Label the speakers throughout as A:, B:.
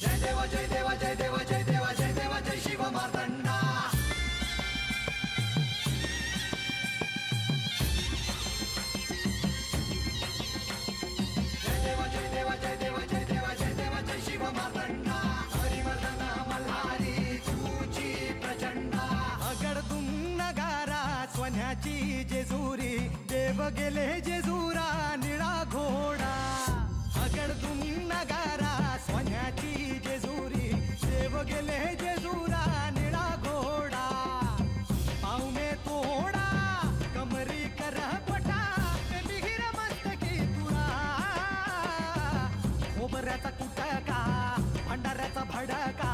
A: जय देव जय देव जय देव जय देव जय देव जय शिव मार्तंडा. जय देव जय देव जय देव जय देव जय देव जय शिव मार्तंडा. हरिवर्धन मल्हारी तुझी प्रचंडा.
B: अगडतुम नगारा सोन्याची जेजुरी देव गेले जेजुरा निळा घोडा. अगडतुम नगारा सोन्याची जेजुरी देव गेले जेजुरा निळा घोडा. पाऊ में तोडा कमरी कर पटा मिहिर मस्तकी तुळा. खोबऱ्याचा कुटका भंडाऱ्याचा भडका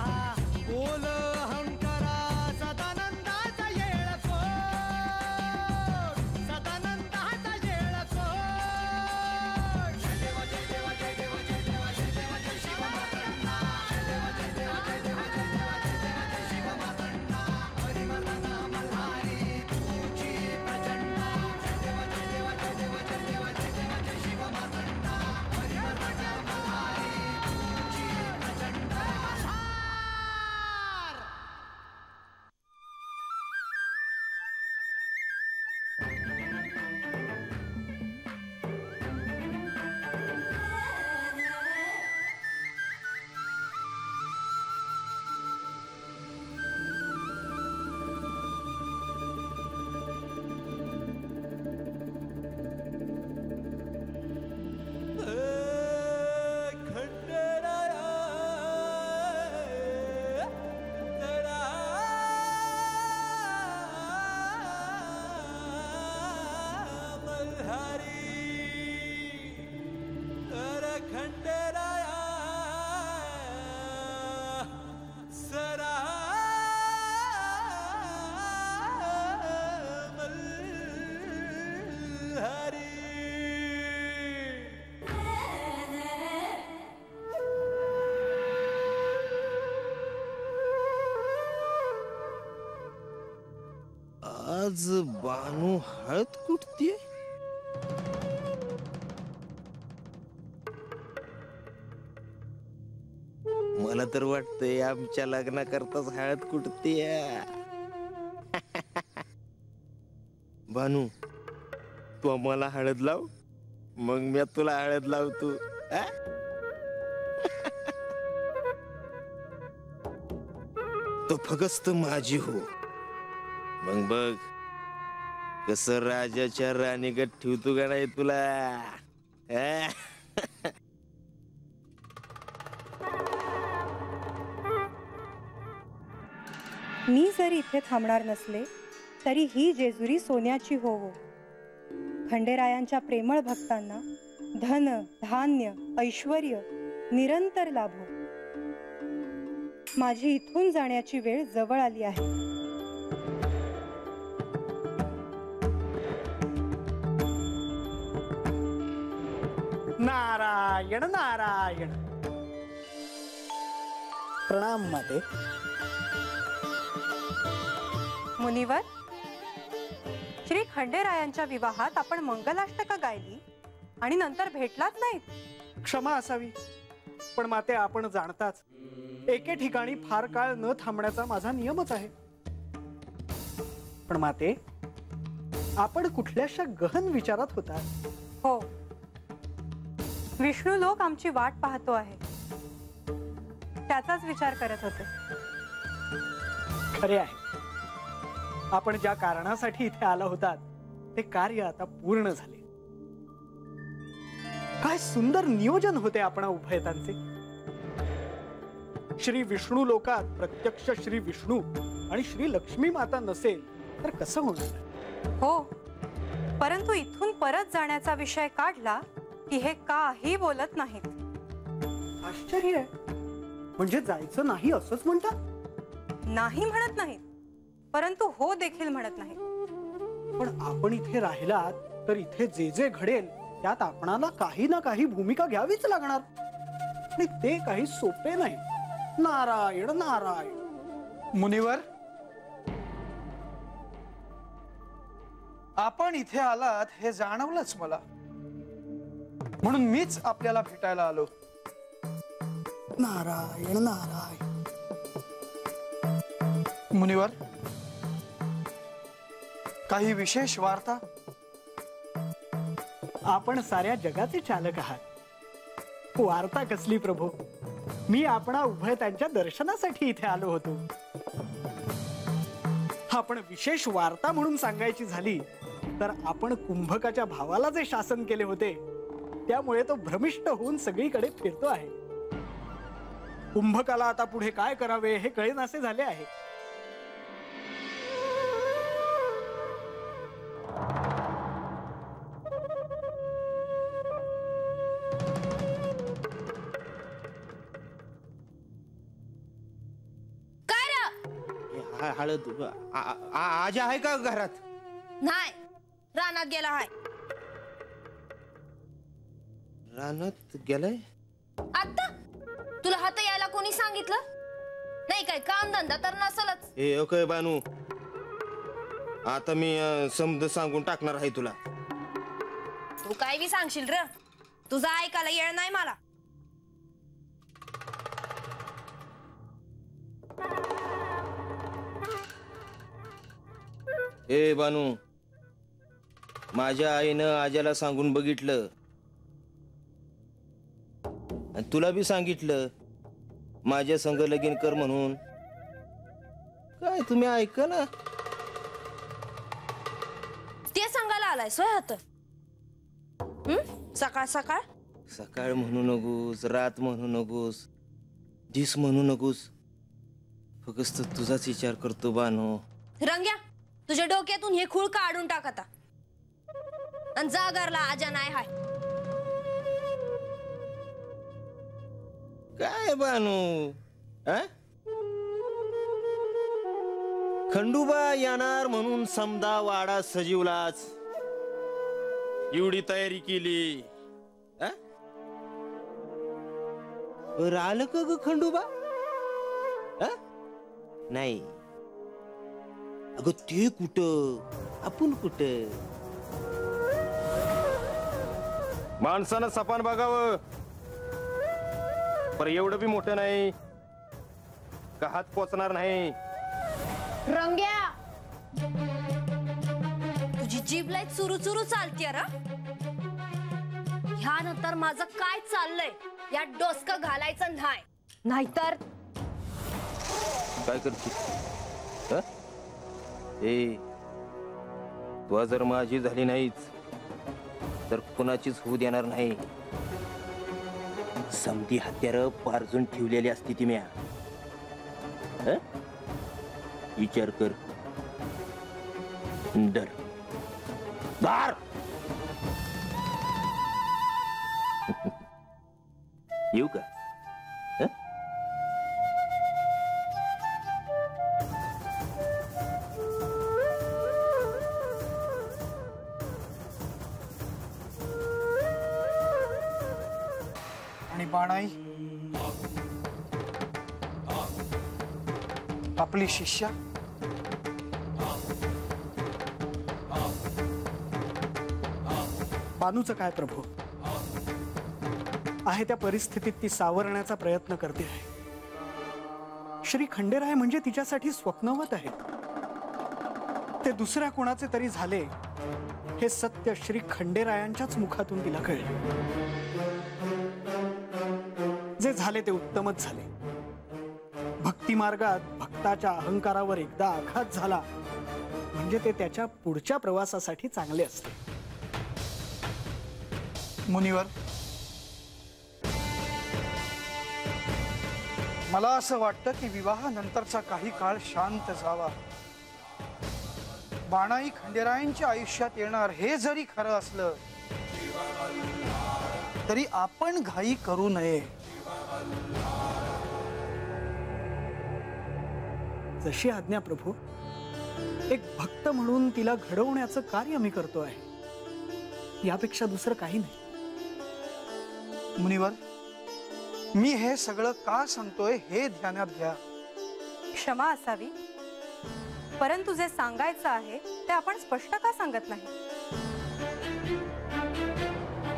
B: बोल अहंकारा सदानंदाचा येळकोट. सदानंदाचा येळकोट.
A: जय देव जय देव जय देव जय देव जय देव जय शिव मार्तंडा. जय देव जय देव जय देव जय देव जय देव जय शिव मार्तंडा. हरिवर्धन मल्हारी तुझी प्रचंडा. जय देव जय देव जय देव जय देव जय देव जय शिव मार्तंडा. हरिवर्धन मल्हारी तुझी प्रचंडा.
C: आज बानू हळद कुठतीये. मला तर वाटतंय आमच्या लग्नाकरताच हळद कुठतीये. बानू तू मला हळद लाव मग मी तुला हळद लावतो. तो फगस्त माझी हो मग बघ कस राजाच्या राणीगत ठेवतो का नाही तुला.
D: मी जर इथे थांबणार नसले तरी ही जेजुरी सोन्याची होवो. खंडेरायांच्या प्रेमळ भक्तांना धन धान्य ऐश्वर्य निरंतर लाभो. माझी इथून जाण्याची वेळ जवळ आली आहे.
B: नारायण नारायण. प्रणाम माते.
D: मुनिवर, श्री खंडेरायांच्या विवाहात आपण मंगलाष्टका गायली आणि नंतर भेटलाच नाहीत.
B: क्षमा असावी पण माते आपण जाणताच एके ठिकाणी फार काळ न थांबण्याचा माझा नियमच आहे. पण माते आपण कुठल्याशा गहन विचारात होता.
D: हो, विष्णू लोक आमची वाट पाहतो आहे त्याचाच विचार करत होते.
B: खरे आहे आपण ज्या कारणासाठी इथे आला होतात ते कार्य आता पूर्ण झाले. काय सुंदर नियोजन होते आपण उभयतांचे. श्री विष्णू लोकात प्रत्यक्ष श्री विष्णू आणि श्री लक्ष्मी माता नसेल तर कसं होणार.
D: हो, परंतु इथून परत जाण्याचा विषय काढला की हे काही बोलत नाहीत.
B: आश्चर्य आहे. म्हणजे जायचं नाही असंच म्हणतात.
D: नाही म्हणत नाहीत परंतु हो देखील म्हणत नाहीत.
B: पण आपण इथे राहिलात तर इथे जे जे घडेल त्यात आपणाला काही ना काही भूमिका घ्यावीच लागणार आणि ते काही सोपे नाही. नारायण नारायण.
E: मुनिवर, आपण इथे आलात हे जाणवलंच मला, म्हणून मीच आपल्याला भेटायला आलो.
B: नारायण नारायण.
E: मुनिवर, काही विशेष वार्ता?
B: आपण साऱ्या जगाचे चालक आहात. वार्ता कसली प्रभू, मी आपणा उभय त्यांच्या दर्शनासाठी इथे आलो होतो. आपण विशेष वार्ता म्हणून सांगायची झाली तर आपण कुंभकाच्या भावाला जे शासन केले होते त्यामुळे तो भ्रमिष्ट होऊन सगळीकडे फिरतो आहे. कुंभकाला आता पुढे काय करावे हे कळेनासे झाले आहे.
C: हळद आज आहे का घरात?
F: नाही, रानात गेला आहे.
C: रानात गेलाय?
F: आता तुला हात यायला कोणी सांगितलं? नाही काय काम धंदा तर नसलच.
C: हे ओके बानू, आता मी समज सांगून टाकणार आहे तुला.
F: तू काय बी सांगशील र, तुझा ऐकायला येळ नाही मला.
C: ए बानू, माझ्या आईनं आज्याला सांगून बघितलं आणि तुला बी सांगितलं माझ्या संग लगीन कर म्हणून. काय तुम्ही ऐका ना.
F: ते सांगायला आलाय सोय हात. सकाळ सकाळ
C: सकाळ म्हणू नकोस, रात म्हणू नकोस, दिस म्हणू नकोस. फक्त तुझाच विचार करतो बानू.
F: रंग्या, तुझ्या डोक्यातून हे खूळ काढून टाक आता. आणि जागरला आजा नाही हाय.
C: काय बानू, खंडोबा येणार म्हणून समदा वाडा सजीवलाच एवढी तयारी केली. आलं का ग खंडोबा? नाही अगं, ते कुठं आपण कुठं. माणसानं सपान बघावं, पर एवढं बी मोठं नाही का हात पोचणार नाही.
F: रंग्या, तुझी जीभ लय चुरू चुरू चालतीये रा. ह्यानंतर माझं काय चाललंय या डोसकं घालायचं नाही, नाहीतर
C: काय करते? ए, तू जर माझी झाली नाहीच तर कुणाचीच होऊ देणार नाही. समधी हत्यार पारजून ठेवलेली असती ती म्या. विचार कर. डर दार येऊ का?
E: आणि बाणाई, आपली शिष्या
B: बानूचं काय प्रभू, आहे त्या परिस्थितीत ती सावरण्याचा प्रयत्न करते आहे. श्री खंडेराय म्हणजे तिच्यासाठी स्वप्नवत आहे. ते दुसऱ्या कोणाचे तरी झाले हे सत्य श्री खंडेरायांच्याच मुखातून तिला कळले. जे झाले ते उत्तमच झाले. भक्ती मार्गात भक्ताच्या अहंकारावर एकदा आघात झाला म्हणजे ते त्याच्या पुढच्या प्रवासासाठी चांगले असते.
E: मुनिवर, मला असं वाटतं की विवाहानंतरचा काही काळ शांत जावा. बाणाई खंडेरायांच्या आयुष्यात येणार हे जरी खरं असलं तरी आपण घाई करू नये.
B: जशी आज्ञा प्रभू. एक भक्त म्हणून तिला घडवण्याचं कार्य मी करतो आहे, यापेक्षा दुसरं काही नाही.
E: मुनिवर, मी हे सगळं का सांगतोय हे ध्यानात घ्या.
D: क्षमा असावी, परंतु जे सांगायचं आहे ते आपण स्पष्ट का सांगत नाही?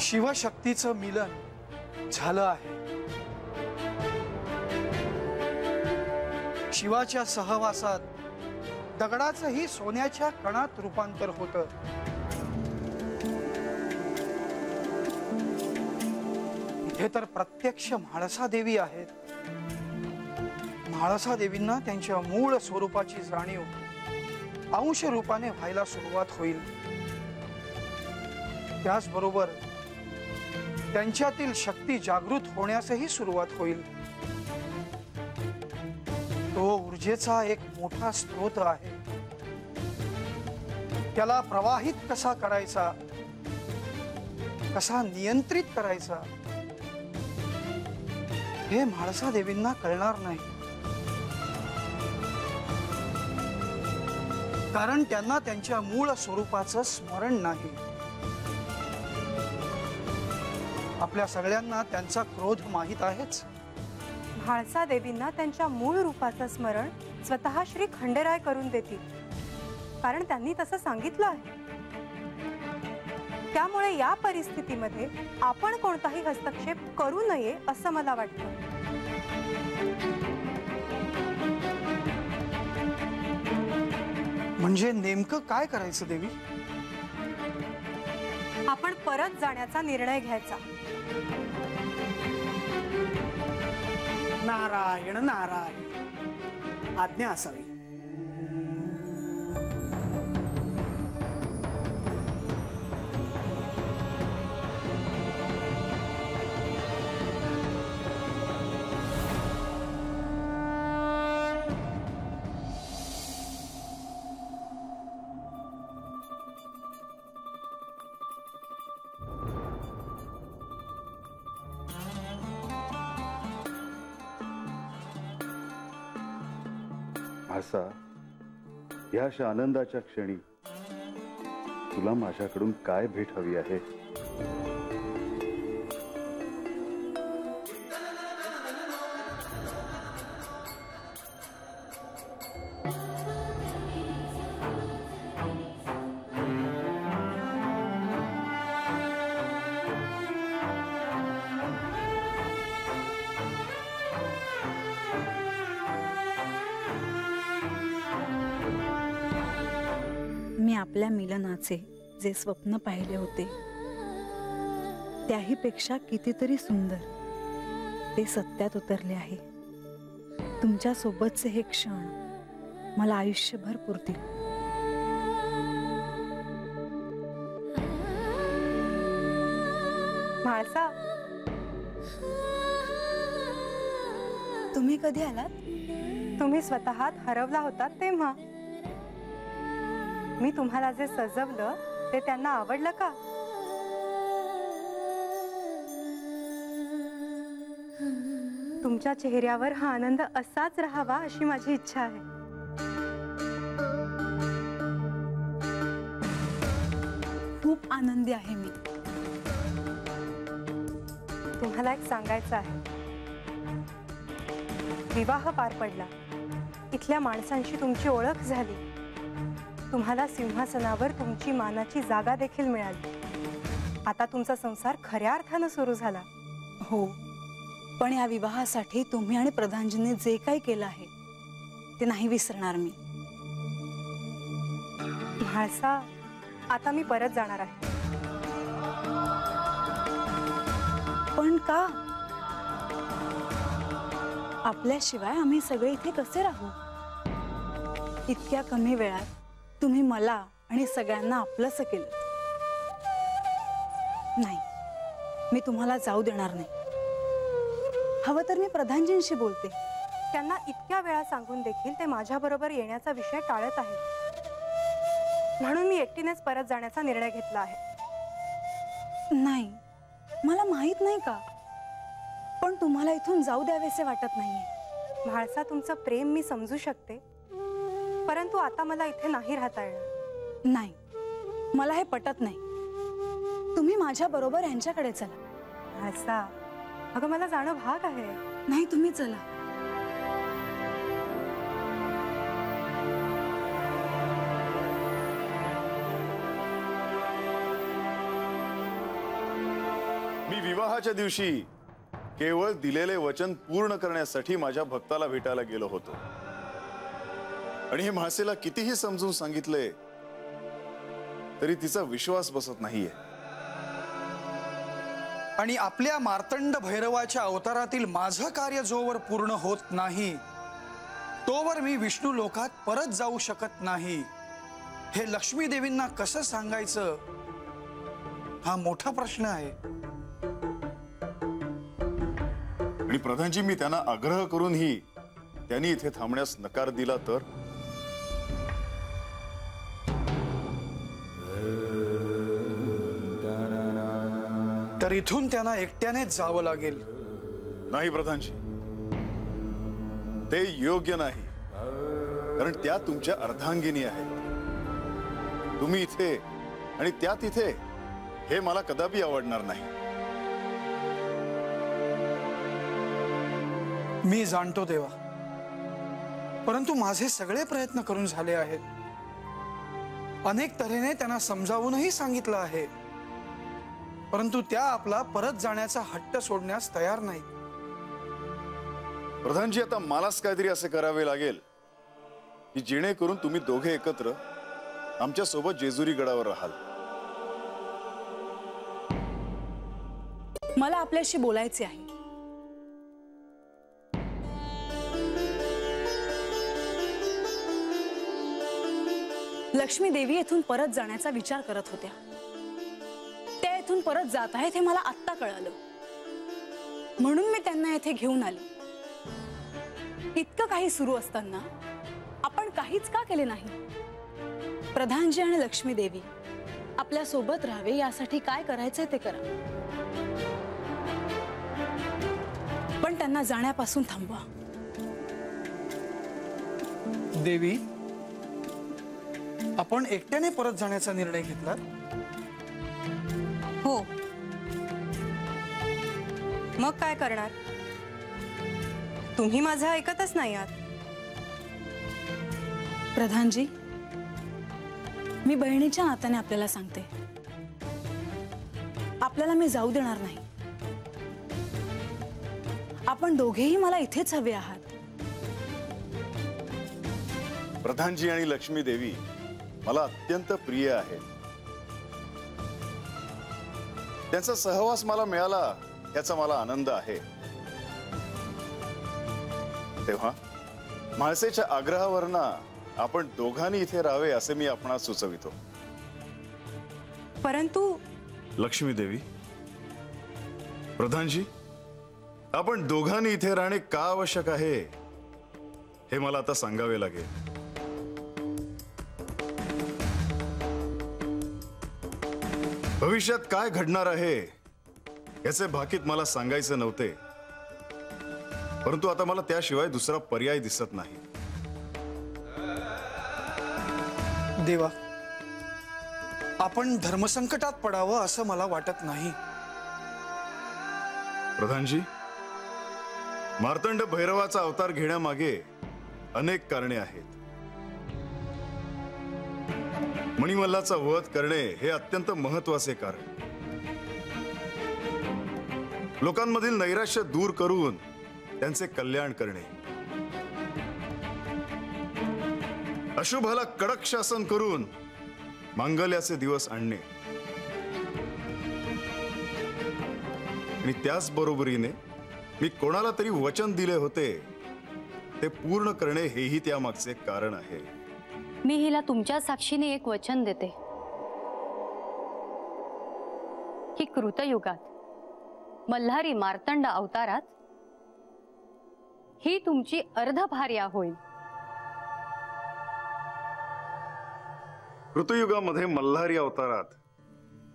E: शिवशक्तीचं मिलन झालं आहे. शिवाच्या सहवासात दगडाचंही सोन्याच्या कणात रूपांतर होतं. इथे तर प्रत्यक्ष म्हाळसा देवी आहेत. म्हाळसा देवींना त्यांच्या मूळ स्वरूपाची जाणीव अंश रूपाने व्हायला सुरुवात होईल. त्याचबरोबर त्यांच्यातील शक्ती जागृत होण्यासही सुरुवात होईल. तो ऊर्जेचा एक मोठा स्रोत आहे. त्याला प्रवाहित कसा करायचा, कसा नियंत्रित करायचा हे म्हाळसा देवींना कळणार नाही. कारण त्यांना त्यांच्या मूळ स्वरूपाचं स्मरण नाही. आपल्या सगळ्यांना त्यांचा क्रोध माहीत आहेच.
D: म्हाळसा देवींना त्यांच्या मूळ रूपाचं स्मरण स्वतः श्री खंडेराय करून देतील, कारण त्यांनी तसं सांगितलं आहे. त्यामुळे या परिस्थितीमध्ये आपण कोणताही हस्तक्षेप करू नये असं मला वाटतं.
E: म्हणजे नेमकं काय करायचं देवी?
D: आपण परत जाण्याचा निर्णय घ्यायचा.
B: नारायण नारायण, आज्ञा असावी.
G: असा या अशा आनंदाच्या क्षणी तुला माझ्याकडून काय भेट हवी आहे?
H: मी आपल्या मिलनाचे जे स्वप्न पाहिले होते त्याही पेक्षा कितीतरी सुंदर ते सत्यात उतरले आहे. तुमच्या सोबतचे हे क्षण मला आयुष्यभर पुरतील.
D: म्हाळसा,
H: तुम्ही कधी आलात?
D: तुम्ही स्वतः हरवला होता तेव्हा. मी तुम्हाला जे सजवलं ते त्यांना आवडलं का? तुमच्या चेहऱ्यावर हा आनंद असाच राहावा अशी माझी इच्छा आहे.
H: खूप आनंदी आहे मी.
D: तुम्हाला एक सांगायचं आहे. विवाह पार पडला, इथल्या माणसांशी तुमची ओळख झाली, तुम्हाला सिंहासनावर तुमची मानाची जागा देखील मिळाली. आता तुमचा संसार खऱ्या अर्थानं सुरू झाला.
H: हो, पण या विवाहासाठी तुम्ही आणि प्रधानजींनी जे काही केलं आहे ते नाही विसरणार मी.
D: म्हाळसा, आता मी परत जाणार आहे.
H: पण का? आपल्याशिवाय आम्ही सगळे इथे कसे राहू? इतक्या कमी वेळात तुम्ही मला आणि सगळ्यांना आपलंसं केलं. नाही, मी तुम्हाला जाऊ देणार नाही. हवं तर मी प्रधानजींशी बोलते.
D: त्यांना इतक्या वेळा सांगून देखील ते माझ्याबरोबर येण्याचा विषय टाळत आहेत. म्हणून मी एकटीनेच परत जाण्याचा निर्णय घेतला आहे.
H: नाही, मला माहित नाही का, पण तुम्हाला इथून जाऊ द्यावेसे वाटत नाहीये.
D: म्हाळसा, तुमचं प्रेम मी समजू शकते, परंतु आता मला इथे नाही राहता येणार.
H: नाही, मला हे पटत नाही. तुम्ही माझ्या बरोबर यांच्याकडे चला.
D: म्हाळसा, अगं मला जाणं भाग आहे.
H: नाही, तुम्ही चला.
G: मी विवाहाच्या दिवशी केवळ दिलेले वचन पूर्ण करण्यासाठी माझ्या भक्ताला भेटायला गेलो होतो.
I: आणि हे म्हाळसेला कितीही समजून सांगितले तरी तिचा विश्वास बसत नाहीये.
E: आणि आपल्या मार्तंड भैरवाच्या अवतारातील माझं कार्य जोवर पूर्ण होत नाही तोवर मी विष्णू लोकात परत जाऊ शकत नाही. हे लक्ष्मी देवींना कसं सांगायचं हा मोठा प्रश्न आहे.
I: आणि प्रधानजी, मी त्यांना आग्रह करूनही त्यांनी इथे थांबण्यास नकार दिला
E: तर इथून त्यांना एकट्यानेच जावं लागेल.
I: नाही प्रधानजी, ते योग्य नाही. कारण त्या तुमच्या अर्धांगिनी आहेत. तुम्ही इथे आणि त्या तिथे हे मला कदापि आवडणार नाही.
E: मी जाणतो देवा, परंतु माझे सगळे प्रयत्न करून झाले आहेत. अनेक तऱ्हेने त्यांना समजावूनही सांगितलं आहे, परंतु त्या आपला परत जाण्याचा हट्ट सोडण्यास तयार नाही.
I: प्रधानजी, आता मलाच काहीतरी असे करावे लागेल की जेणेकरून तुम्ही दोघे एकत्र आमच्या सोबत जेजुरी गडावर राहाल.
H: मला आपल्याशी बोलायचे आहे. लक्ष्मी देवी येथून परत जाण्याचा विचार करत होत्या. त्या येथून परत जात आहेत हे मला आत्ता कळालं, म्हणून मी त्यांना येथे घेऊन आले. इतकं काही सुरू असताना आपण काहीच का केले नाही? प्रधानजी आणि लक्ष्मी देवी आपल्या सोबत राहावे यासाठी काय करायचंय ते करा, पण त्यांना जाण्यापासून थांबवा.
E: देवी, आपण एकट्याने परत जाण्याचा निर्णय घेतला?
D: हो, मग काय करणार? तुम्ही माझं ऐकतच नाही आहात.
H: प्रधानजी, मी बहिणीच्या नात्याने आपल्याला सांगते, आपल्याला मी जाऊ देणार नाही. आपण दोघेही मला इथेच हवे आहात.
I: प्रधानजी आणि लक्ष्मी देवी मला अत्यंत प्रिय आहे. त्यांचा सहवास मला मिळाला याचा मला आनंद आहे. तेव्हा म्हाळसेच्या आग्रहावरनं आपण दोघांनी इथे राहावे असे मी आपणास सुचवितो.
D: परंतु
I: लक्ष्मी देवी, प्रधानजी, आपण दोघांनी इथे राहणे का आवश्यक आहे हे मला आता सांगावे लागेल. भविष्यात काय घडणार आहे याचे भाकीत मला सांगायचे नव्हते, परंतु आता मला त्याशिवाय दुसरा पर्याय दिसत नाही.
E: देवा, आपण धर्मसंकटात पडावं असं मला वाटत नाही.
I: प्रधानजी, मार्तंड भैरवाचा अवतार घेण्यामागे अनेक कारणे आहेत. मणिमल्लाचा वध करणे हे अत्यंत महत्वाचे कारण. लोकांमधील नैराश्य दूर करून त्यांचे कल्याण करणे, अशुभाला कडक शासन करून मांगल्याचे दिवस आणणे आणि त्याच बरोबरीने मी कोणाला तरी वचन दिले होते ते पूर्ण करणे हेही त्यामागचे कारण आहे.
J: मी हिला तुमच्या साक्षीने एक वचन देते की कृतयुगात मल्हारी मार्तंड अवतारात ही तुमची अर्धभार्या होईल.
I: कृतयुगामध्ये मल्हारी अवतारात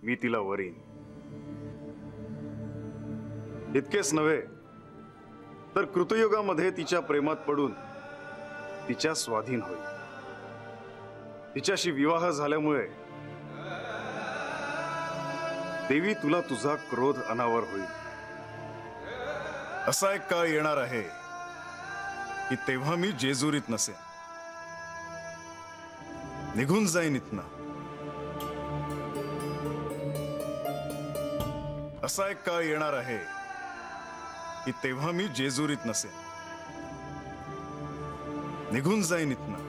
I: मी तिला वरीन. इतकेच नव्हे तर कृतयुगामध्ये तिच्या प्रेमात पडून तिच्या स्वाधीन होईल. तिच्याशी विवाह झाल्यामुळे देवी तुला तुझा क्रोध अनावर होईल. असा एक काळ येणार आहे की तेव्हा मी जेजुरीत नसेन, निघून जाईन इथनं. असा एक काळ येणार आहे की तेव्हा मी जेजुरीत नसेन, निघून जाईन इथनं.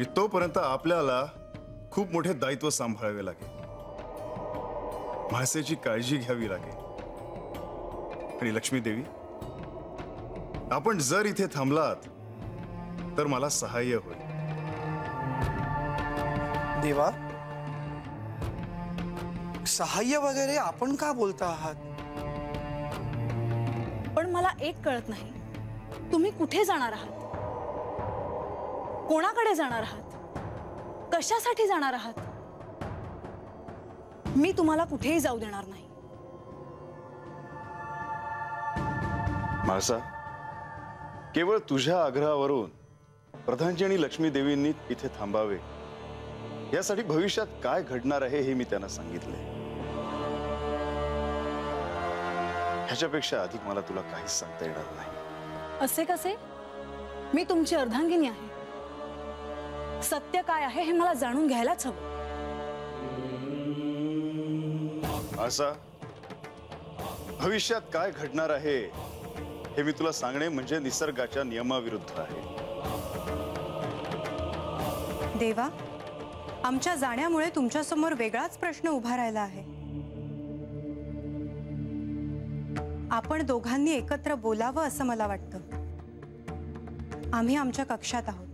I: तोपर्यंत आपल्याला खूप मोठे दायित्व सांभाळावे लागेल. म्हाळसेची काळजी घ्यावी लागेल. आणि लक्ष्मी देवी, आपण जर इथे थांबलात तर मला सहाय्य होईल.
E: देवा, सहाय्य वगैरे आपण का बोलता आहात?
H: पण मला एक कळत नाही, तुम्ही कुठे जाणार आहात? कोणाकडे जाणार आहात? कशासाठी जाणार आहात? मी तुम्हाला कुठेही जाऊ देणार नाही.
I: म्हाळसा, केवळ तुझ्या आग्रहावरून प्रधानजी आणि लक्ष्मी देवींनी इथे थांबावे यासाठी भविष्यात काय घडणार आहे हे मी त्यांना सांगितले. ह्याच्यापेक्षा अधिक मला तुला काहीच सांगता येणार नाही.
H: असे कसे? मी तुमची अर्धांगिनी आहे. सत्य काय आहे हे मला जाणून घ्यायलाच हवं.
I: असा भविष्यात काय घडणार आहे हे मी तुला सांगणे म्हणजे निसर्गाच्या नियमाविरुद्ध आहे.
D: देवा, आमच्या जाण्यामुळे तुमच्या समोर वेगळाच प्रश्न उभा राहिला आहे. आपण दोघांनी एकत्र बोलावं असं मला वाटतं. आम्ही आमच्या कक्षात आहोत.